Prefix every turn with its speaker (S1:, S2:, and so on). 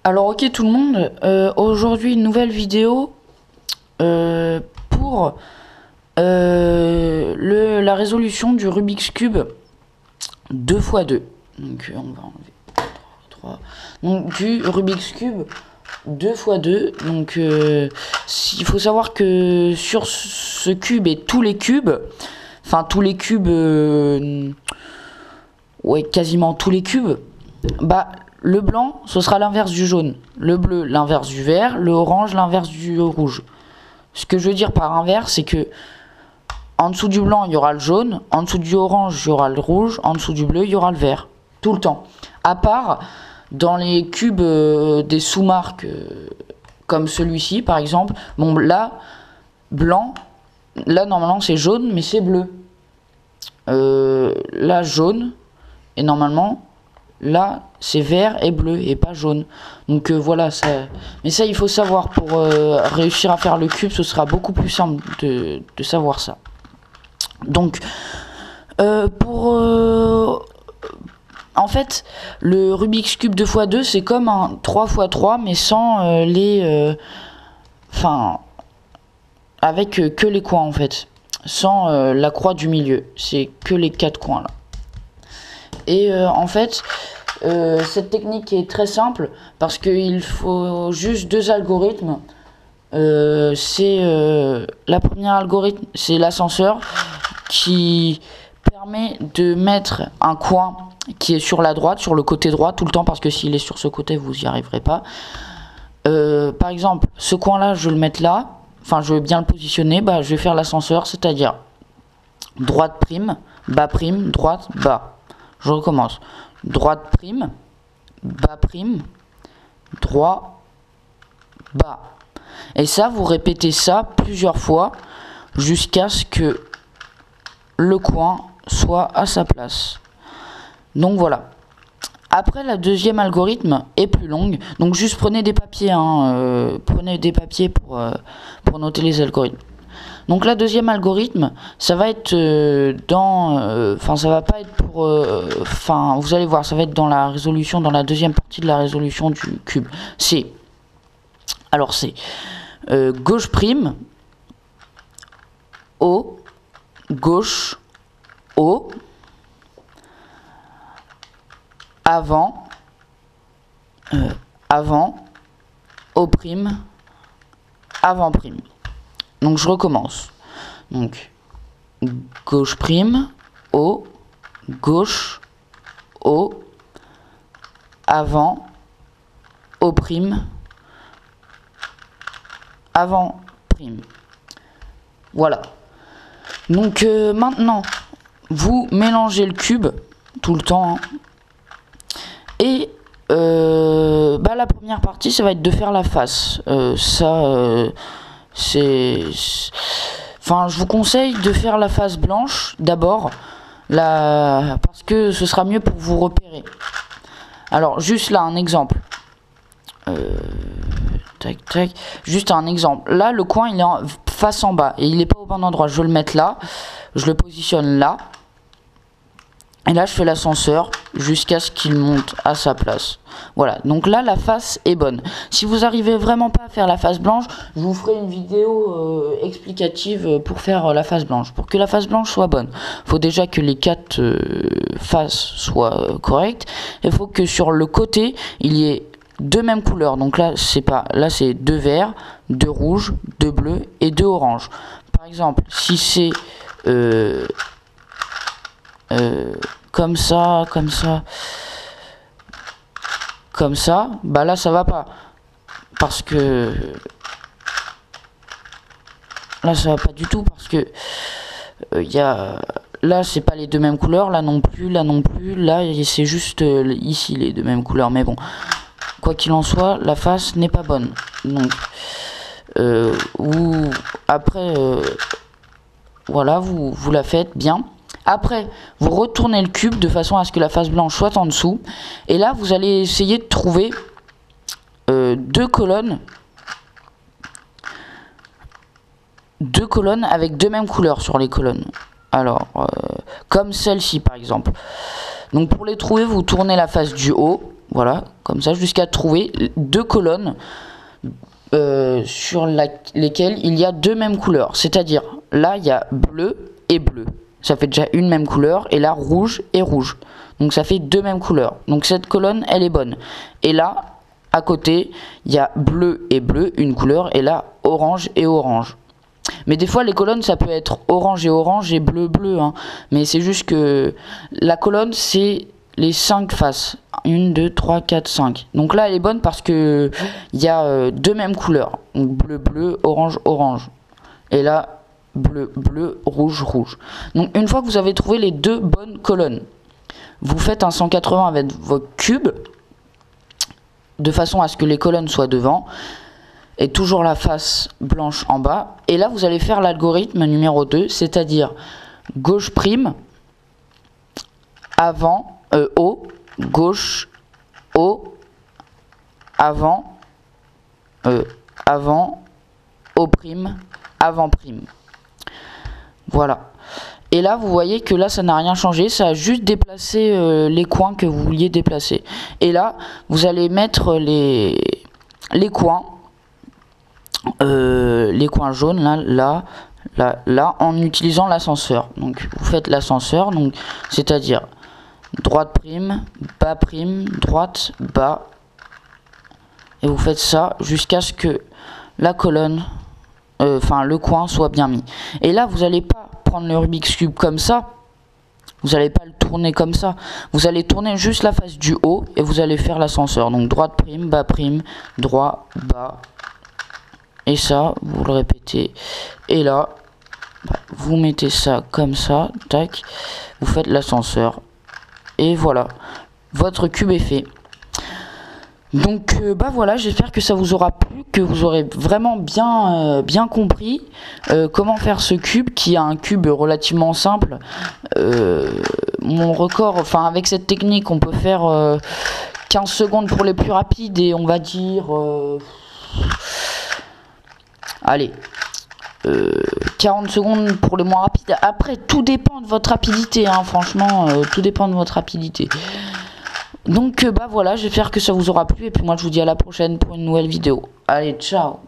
S1: Alors ok tout le monde, aujourd'hui une nouvelle vidéo pour la résolution du Rubik's Cube 2x2. Donc on va enlever 3. Donc du Rubik's Cube 2x2. Donc il faut savoir que sur ce cube et tous les cubes, enfin tous les cubes, ouais quasiment tous les cubes, bah le blanc, ce sera l'inverse du jaune. Le bleu, l'inverse du vert. Le orange, l'inverse du rouge. Ce que je veux dire par inverse, c'est que en dessous du blanc, il y aura le jaune. En dessous du orange, il y aura le rouge. En dessous du bleu, il y aura le vert. Tout le temps. À part dans les cubes des sous-marques, comme celui-ci, par exemple. Bon, là, blanc. Là, normalement, c'est jaune, mais c'est bleu. Là, jaune. Et normalement... là, c'est vert et bleu et pas jaune. Donc voilà, ça. Mais ça, il faut savoir pour réussir à faire le cube, ce sera beaucoup plus simple de savoir ça. Donc, en fait, le Rubik's Cube 2x2, c'est comme un 3x3, mais sans enfin, avec que les coins en fait. Sans la croix du milieu. C'est que les 4 coins là. Et en fait, cette technique est très simple parce qu'il faut juste 2 algorithmes. La première algorithme, c'est l'ascenseur qui permet de mettre un coin qui est sur la droite, sur le côté droit tout le temps, parce que s'il est sur ce côté, vous n'y arriverez pas. Par exemple, ce coin-là, je vais le mettre là. Enfin, je vais bien le positionner. Bah, je vais faire l'ascenseur, c'est-à-dire droite prime, bas prime, droite, bas. Je recommence. Droite prime, bas prime, droit, bas. Et ça, vous répétez ça plusieurs fois jusqu'à ce que le coin soit à sa place. Donc voilà. Après, la deuxième algorithme est plus longue. Donc juste prenez des papiers. Prenez des papiers pour noter les algorithmes. Donc la deuxième algorithme, ça va être ça va pas être pour, vous allez voir, ça va être dans la résolution, dans la deuxième partie de la résolution du cube. C'est gauche prime, haut, gauche, haut, avant, avant, haut prime, avant prime. Donc je recommence. Donc gauche prime, haut, gauche, haut, avant, haut prime, avant prime. Voilà. Donc maintenant, vous mélangez le cube tout le temps. Hein, et la première partie, ça va être de faire la face. Je vous conseille de faire la face blanche d'abord, parce que ce sera mieux pour vous repérer. Alors, juste là, un exemple. Juste un exemple. Là, le coin, il est face en bas et il n'est pas au bon endroit. Je vais le mettre là, je le positionne là. Et là, je fais l'ascenseur jusqu'à ce qu'il monte à sa place. Voilà, donc là, la face est bonne. Si vous arrivez vraiment pas à faire la face blanche, je vous ferai une vidéo explicative pour faire la face blanche. Pour que la face blanche soit bonne, il faut déjà que les 4 faces soient correctes. Il faut que sur le côté, il y ait 2 mêmes couleurs. Donc là, c'est 2 verts, 2 rouges, 2 bleus et 2 oranges. Par exemple, si c'est... comme ça, bah là ça va pas, parce que là ça va pas du tout, parce que là c'est pas les 2 mêmes couleurs, là non plus, là c'est juste ici les 2 mêmes couleurs, mais bon, quoi qu'il en soit, la face n'est pas bonne. Donc voilà, vous la faites bien. Après, vous retournez le cube de façon à ce que la face blanche soit en dessous. Et là, vous allez essayer de trouver 2 colonnes. 2 colonnes avec 2 mêmes couleurs sur les colonnes. Alors, comme celle-ci par exemple. Donc pour les trouver, vous tournez la face du haut. voilà, comme ça, jusqu'à trouver 2 colonnes sur lesquelles il y a 2 mêmes couleurs. C'est-à-dire, là, il y a bleu et bleu. Ça fait déjà une même couleur. Et là, rouge et rouge. Donc, ça fait 2 mêmes couleurs. Donc, cette colonne, elle est bonne. Et là, à côté, il y a bleu et bleu, une couleur. Et là, orange et orange. Mais des fois, les colonnes, ça peut être orange et bleu, bleu. Hein. Mais c'est juste que la colonne, c'est les 5 faces. 1, 2, 3, 4, 5. Donc là, elle est bonne parce que il y a 2 mêmes couleurs. Donc bleu, bleu, orange, orange. Et là, bleu, bleu, rouge, rouge. Donc une fois que vous avez trouvé les 2 bonnes colonnes, vous faites un 180 avec votre cube, de façon à ce que les colonnes soient devant. Et toujours la face blanche en bas. Et là, vous allez faire l'algorithme numéro 2, c'est-à-dire gauche prime, avant, haut, gauche, haut, avant, avant, haut prime, avant prime. Voilà. Et là, vous voyez que là, ça n'a rien changé. Ça a juste déplacé les coins que vous vouliez déplacer. Et là, vous allez mettre les coins. Les coins jaunes là, en utilisant l'ascenseur. Donc vous faites l'ascenseur, donc c'est-à-dire droite prime, droite, bas, et vous faites ça jusqu'à ce que la colonne, le coin soit bien mis. Et là, vous n'allez pas prendre le Rubik's Cube comme ça. Vous n'allez pas le tourner comme ça. Vous allez tourner juste la face du haut et vous allez faire l'ascenseur. Donc droite prime, droit, bas. Et ça, vous le répétez. Et là, vous mettez ça comme ça. Tac. Vous faites l'ascenseur. Et voilà. Votre cube est fait. Donc, voilà. J'espère que ça vous aura plu. Que vous aurez vraiment bien compris comment faire ce cube. Qui est un cube relativement simple. Mon record, avec cette technique, on peut faire 15 secondes pour les plus rapides. Et on va dire... allez, 40 secondes pour les moins rapides. Après, tout dépend de votre rapidité, hein, franchement, tout dépend de votre rapidité. Donc, voilà, j'espère que ça vous aura plu. Et puis moi, je vous dis à la prochaine pour une nouvelle vidéo. Allez, ciao!